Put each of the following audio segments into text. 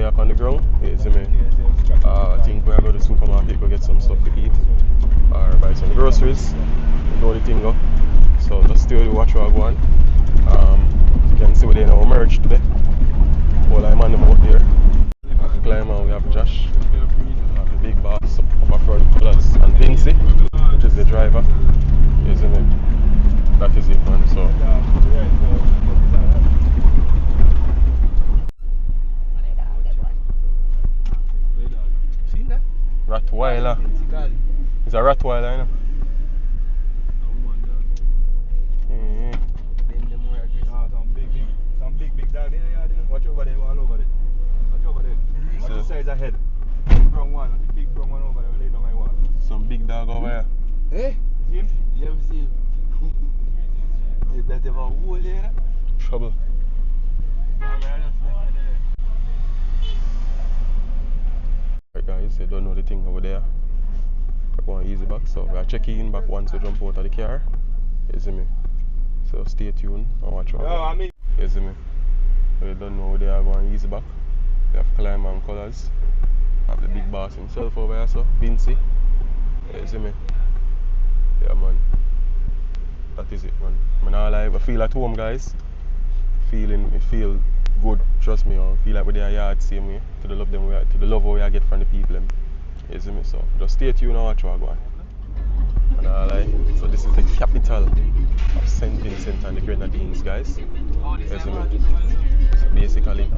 lay up on the ground. You see me? I think we're going to the supermarket go get some stuff to eat or buy some groceries. Do the thing go. So just stay with the watch what I go on. You can see we're doing our merch today. All I'm on them out there. At the climber we have Josh. We have the big boss up front, Colors, and Vincy, which is the driver. You see me? That is it, man. So. Rottweiler. It's a Rottweiler, you know? Some big dog there, yeah. Watch over there, all over there. Watch over there. Watch the size ahead. Brown one, big brown one over there, laid on my wall. Some big dog over here. Eh? See him? Yeah, we see him. That have a hole there. Trouble. Right guys, you don't know the thing over there. Go on easy back, so we are checking in back once we jump out of the car. You see me? So stay tuned and watch out. You see me? You don't know they are going easy back. We have Climb and Colors. Have the big boss himself over here, so Vincy. You see me? Yeah man. That is it man. I'm not alive. I feel at home guys. It feel good, trust me, I feel like we're there yard same way. To the love them to the love we get from the people them. You see me? So just stay tuned and watch what I go on. And I lie. So this is the capital of St Vincent and the Grenadines guys. You see me? So basically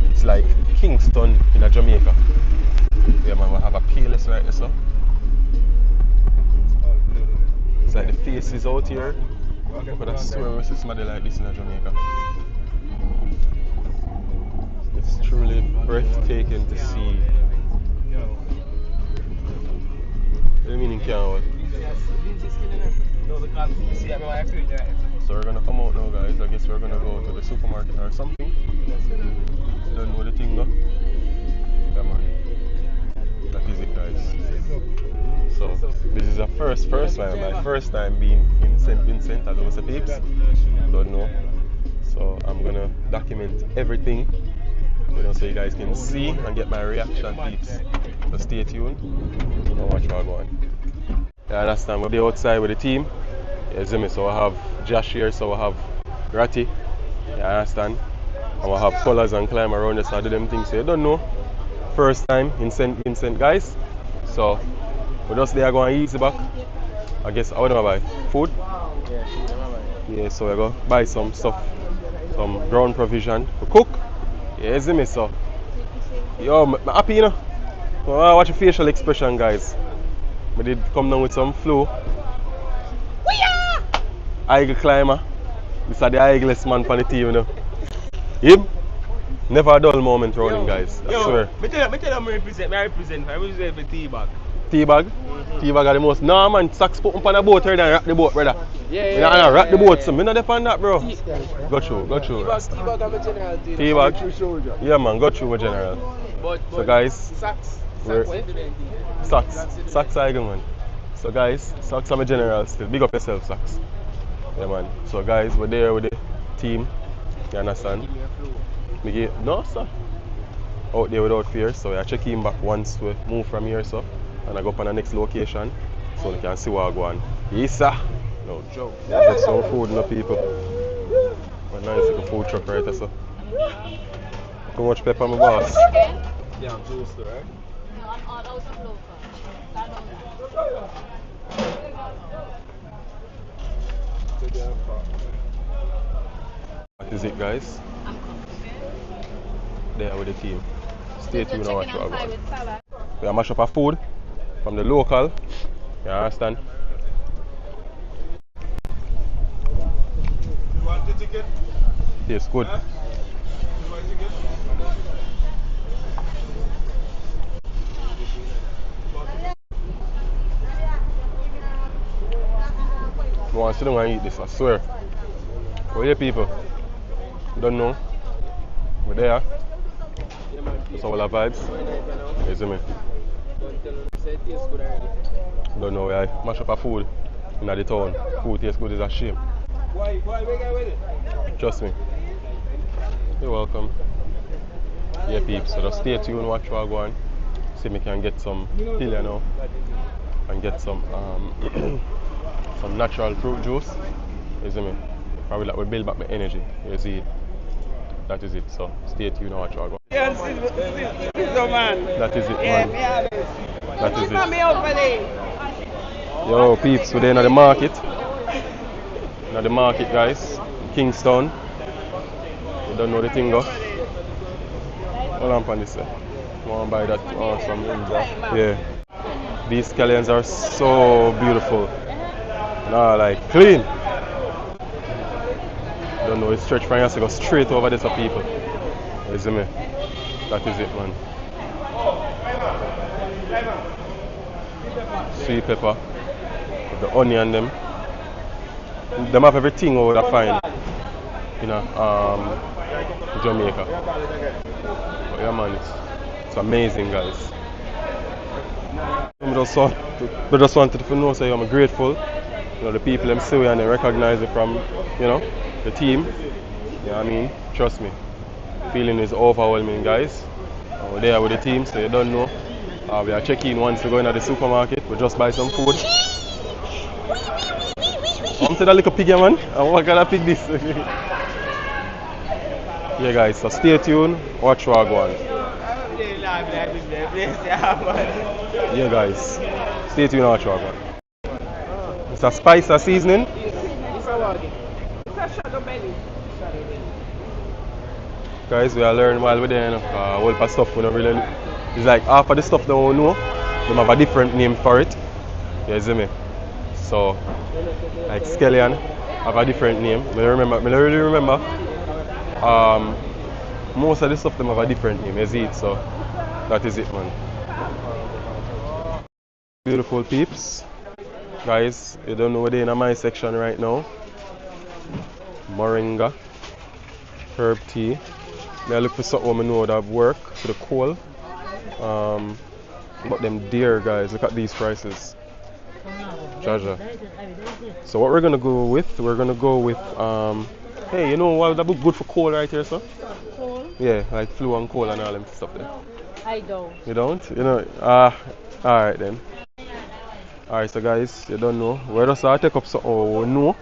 it's like Kingston in Jamaica. Yeah man, we have a PLS right there so. It's like the faces out here. But I swear we see somebody like this in Jamaica. It's truly breathtaking to see. What do you mean in Canada? So we're gonna come out now guys. I guess we're gonna go to the supermarket or something. Don't know the thing though. Yeah man. That is it guys. So this is a first time. My first time being in St Vincent as those peeps. Don't know. So I'm gonna document everything. So you guys can see and get my reaction peeps. So stay tuned and watch what I go on. Yeah, last time we'll be outside with the team. You see me? So I have Josh here, so I have Ratty. You understand? And I have Colors and Climb around us and do them things. So you don't know. First time in St Vincent guys. So we're just there going easy back. I guess I want to buy food. Yeah, so we're going to buy some stuff. Some ground provision to cook. Yeah, see me so. Yo, I'm happy you know. Watch your facial expression guys. I did come down with some flu. Eagle climber. This is the eaglest man for the team you know. Him? Never a dull moment running guys. I swear. I tell them I represent the T-bag. T-bag? T-bag are the most. No man, socks put up on the boat rather than rock the boat brother. Yeah. Rock the boat so I'm not on that bro. Go through. T-bag I'm a general. T-bag? Yeah man, go through my general. So guys, Socks are good man. So guys, Socks are my general still. Big up yourself Socks. Yeah man. So guys, we're there with the team. You understand? No sir. Out there without fear. So I check in back once we move from here so. And I go up on the next location so we can see what I go on. Yes sir. No joke. Yeah, get some food no people. A nice little food truck right there so. How much pepper my boss? Yeah, I'm toast right? No, I'm all out of local. That is it guys. There with the team. Stay tuned and watch what I go on. We have mash up our food from the local. You understand? You want the ticket? Tastes good. You want the ticket? I want to sit down and eat this, I swear. Where are people? Don't know. We're there. That's all our vibes. You see me? Don't know where I mash up our food in the town. Food tastes good is a shame. Why we get with it? Trust me. You're welcome. Yeah, peeps, so just stay tuned, watch what I go on. See if I can get some hill, you know, and get some some natural fruit juice. You see me? Probably that will build back my energy. You see it? That is it. So stay tuned and watch what I go on. Man. That is it, man. That is it. Yo, peeps, we're in the market. Now the market, guys, Kingston. You don't know the thing, go. Hold on, on this. Want to buy that awesome ninja? Yeah. These scallions are so beautiful. Nah, like clean. Don't know, it's stretch from here to go straight over this for people. You see me? That is it, man. Sweet pepper, the onion, them have everything over there fine. You know, Jamaica. But yeah, man, it's amazing, guys. I just wanted to know, say I'm grateful. You know, the people them see and they recognize it from, you know, the team. You know what I mean? Trust me. Feeling is overwhelming, guys. We're there with the team, so you don't know. We are checking once we go into the supermarket. We just buy some food. Come to that little pig, man. And what kind of pig this? Yeah, guys, so stay tuned. Watch what I go on. Yeah, guys, stay tuned and watch what I go on. It's a spice or seasoning. Guys, we are learning while we're there, a whole lot of stuff we don't really. It's like half of the stuff they don't know, they have a different name for it. You see me? So, like scallion have a different name. I don't really remember. Most of the stuff them have a different name. You see it? So, that is it, man. Beautiful peeps. Guys, you don't know what they're in my section right now. Moringa, herb tea. I look for something I know that work for the coal. But them dear, guys, look at these prices. Jaja. So what we're gonna go with? Hey, you know what that book good for coal right here, sir? Coal? Yeah, like flu and coal and all them stuff there. I don't. You don't? You know? Alright then. Alright, so guys, you don't know. We're just gonna take up something we know,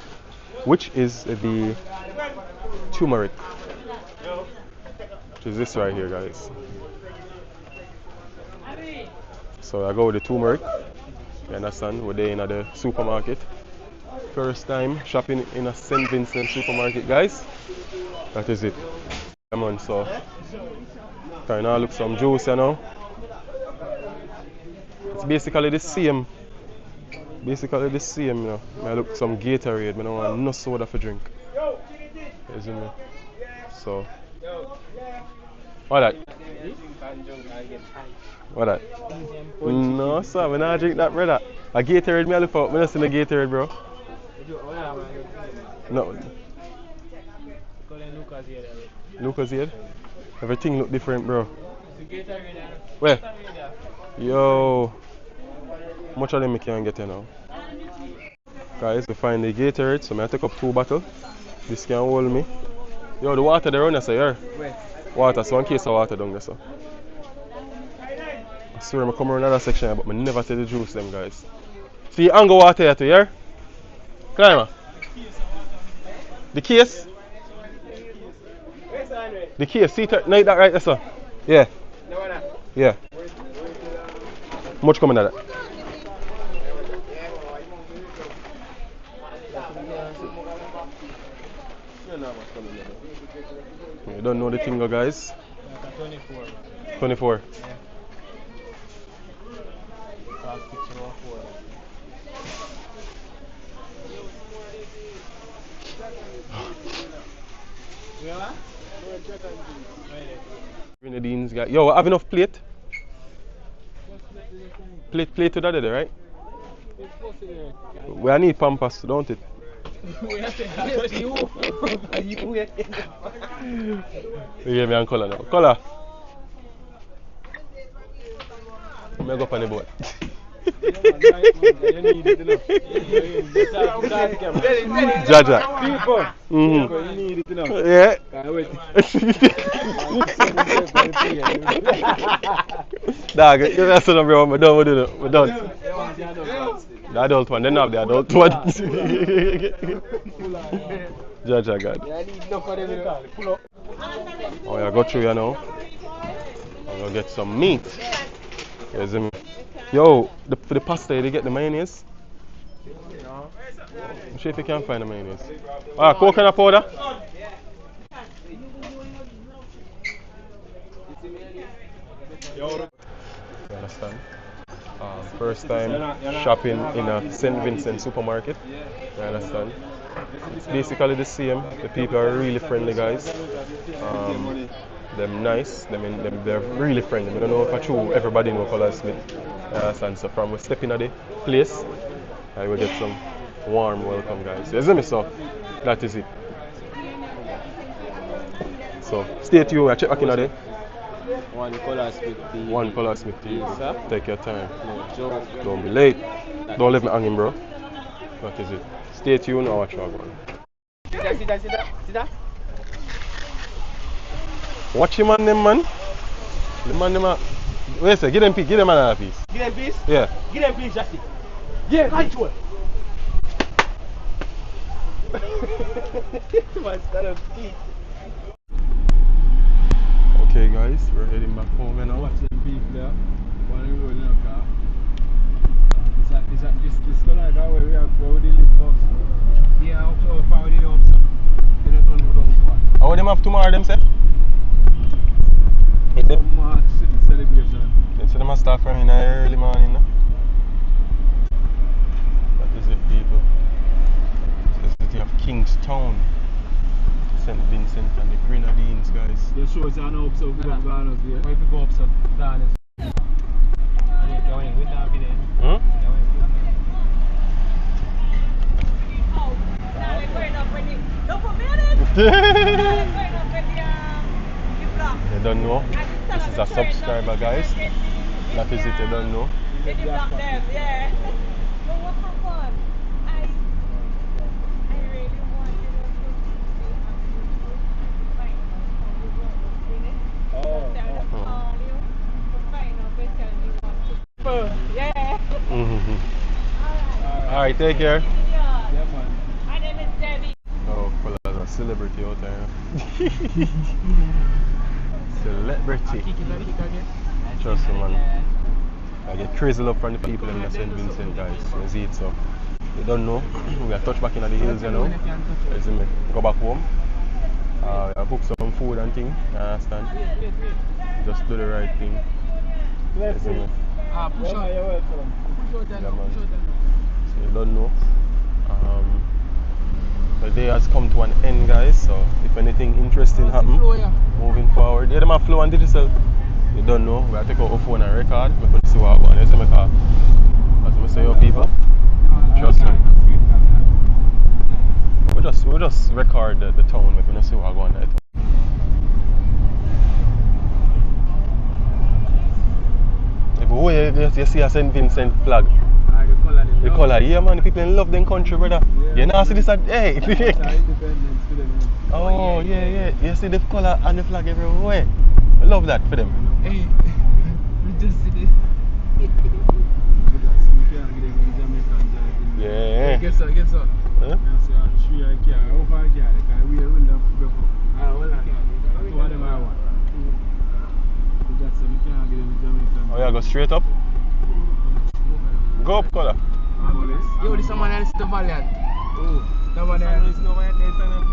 which is the turmeric. Which is this right here, guys. So I go with the turmeric. You understand? We're there in the supermarket. First time shopping in a St Vincent supermarket, guys. That is it. Come on, so trying to look some juice, you know. It's basically the same. You know. I look some Gatorade, I don't want no soda for drink. You see me? So what that? What that? No, sir, I don't drink that, brother. A Gatorade, I look for. I don't see the Gatorade, bro. No. Lucozade? Everything look different, bro. Where? Yo. Much of them I can get here now. Guys, we find the Gatorade, so I take up 2 bottles. This can hold me. Yo, the water there on there, sir. Water, so one case of water down there, so. I swear I come around another section, but I never see the juice them, guys. See the angle water here too, yeah? Climber. The case? The case, see that right there, sir? Yeah. Yeah. Much coming at that? You don't know the thing, guys? 24. 24. Grenadines, guys. Yo, have enough plate? Plate to that there, right? We need pampas, don't it? You hear me on color now. Color. I'm going to go up on the boat. Jaja. People, you need it, you know. Yeah. Dog, you know son of bro, we're done with it. We're done. The adult one, they don't have the adult one. Jaja God. Oh yeah, go through here now. I'm gonna get some meat. You see me? Yo, the pasta, they get the mayonnaise? I'm sure if you can find the mayonnaise. Ah, coconut powder? You understand? First time shopping in a St Vincent supermarket. You understand? It's basically the same. The people are really friendly guys. Them nice. They're really friendly. I don't know if I true everybody know Color Smith. You understand? So from we step in at the place, I will get some warm welcome guys. You see me? So that is it. So stay tuned. I check back in at the One Color Smith TV. One Color Smith TV. Yes, Take your time. no joke. Don't be late. Don't leave me hanging, bro. That is it. Stay tuned and watch our one. See that? Watch him on them, man. The man, them. Wait a second. Give them another piece. Give them peace? Yeah. Give them peace, Jesse. Yeah, control. Okay, guys, we're heading back home now. Watch them people there. While they're rolling up car. This color car where we are going to live first. Yeah, up so far we up so. They don't turn it down. How them have tomorrow, them say? Is it? March celebration. So them must start from in the early morning, no? That is it, people. It's the city of Kingstown, St Vincent and the Grenadines, guys. The shows are now up so good up Ghana's there. Why if you go up so Ghana's? Going with that video. They don't know. This is a subscriber, guys. That is it, they don't know. Did you block them? Yeah. But what happened? I really wanted to yeah. Alright, take care. Yeah, my name is Debbie. Oh, fellas, a celebrity out there. Celebrity. Trust me, man. I get crazy love from the people in St Vincent, guys. You see it, so you don't know. We are touched back in the hills, you know. You see me? Go back home. I cook some food and things. You understand? Just do the right thing. You see me? Push out. Yeah, man. So you don't know. The day has come to an end, guys. So if anything interesting happens, moving forward, yeah, them have flow and digital. You don't know. We have to take out our phone and record. We can see what I'm going. You see me? As we say, your people, trust me. We just record the town. We can see what I'm going. If you see a St Vincent flag. The colour, yeah man, the people love them country, brother. Yeah. You know, see this at, hey. Oh, yeah. You see the colour and the flag everywhere. I love that for them. Hey, we just see this. Yeah. Guess what? Huh? Oh, yeah, go straight up. Go up, colour. Yo, this man is the valiant. Oh, the one there is no way they turn up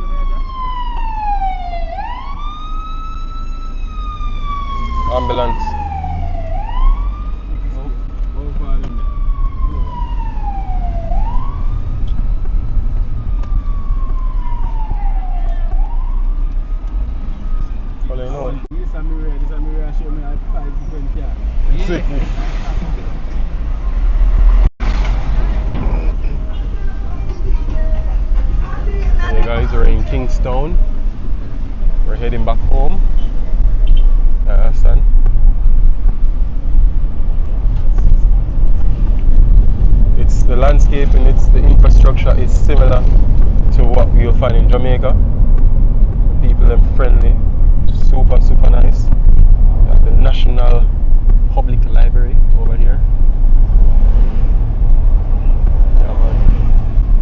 Ambulance. Oh, far in Well, you know. This is a mirror show me at 5 different cars. Hey guys, we're in Kingstown. We're heading back home. Understand? landscape and the infrastructure is similar to what you'll find in Jamaica. People are friendly, super nice. We have the National Public Library over here.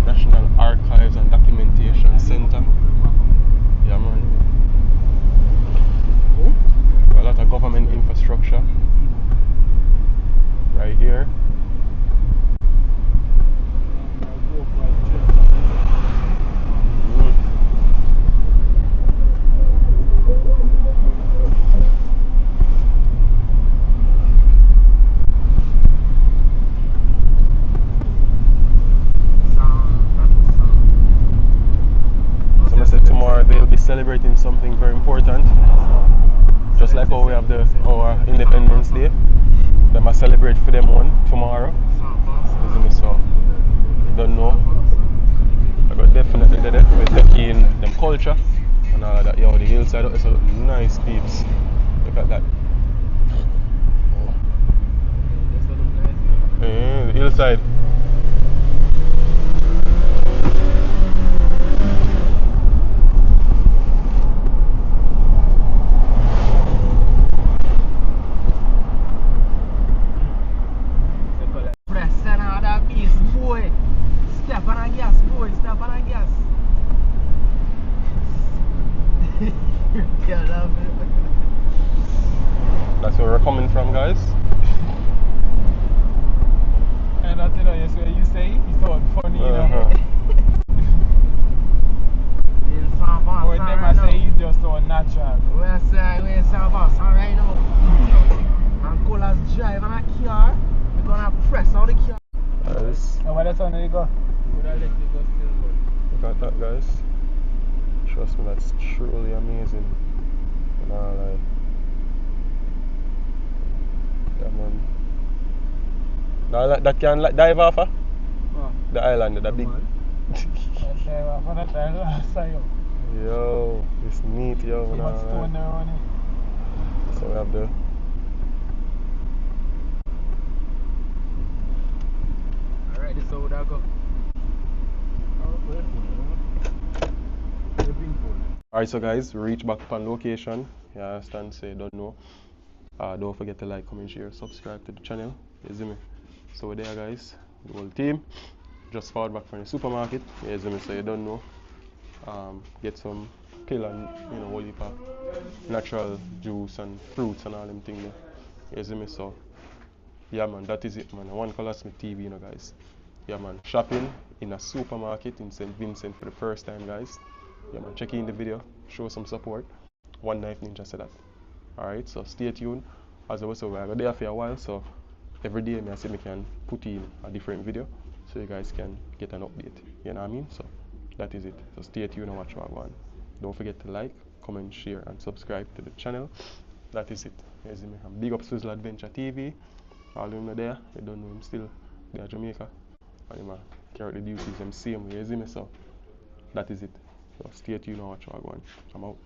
National Archives and Documentation Center. Yeah, man. A lot of government infrastructure right here. Tomorrow they'll be celebrating something very important. Just like how we have our Independence Day. They must celebrate for them one tomorrow. Isn't it so? Don't know. I got definitely there. We're taking them culture and all of that. Yo, the hillside is so nice, peeps. Look at that. The hillside. That's where we're coming from, guys. And I tell you, what you say, you thought funny, you know. Or them I say he's just so natural. We're saying right now. And Cola's driving a car. We're gonna press on the car. Guys. And where that's on you go? Look at that, guys. Trust me, that's truly amazing. And all like, yeah, man. Now that can dive off, huh? The island, the big. Yo, it's neat, yo. See what stone there on it. So we have the. Alright, this is how that go. Alright, so guys, we reach back upon location. You understand? Say, don't know. Don't forget to like, comment, share, subscribe to the channel. You see me? So we're there, guys. The whole team just forward back from the supermarket. You see me? So you don't know. Get some pill and whole heap of natural juice and fruits and all them things there. You see me? So yeah, man, that is it, man. One Color Smith TV, guys. Yeah, man. Shopping in a supermarket in St Vincent for the first time, guys. Yeah, man. Check in the video, show some support. One Knife Ninja said that. Alright, so stay tuned. As I was saying, I got there for a while, so every day I say I can put in a different video so you guys can get an update. You know what I mean? So that is it. So stay tuned and watch what I want. Don't forget to like, comment, share, and subscribe to the channel. That is it. You see me? I'm big up Swizzle Adventure TV. All of them are there. You don't know him still. They are Jamaica. And him carry the duties them same way. You see me? So that is it. So stay tuned and watch what I want. I'm out.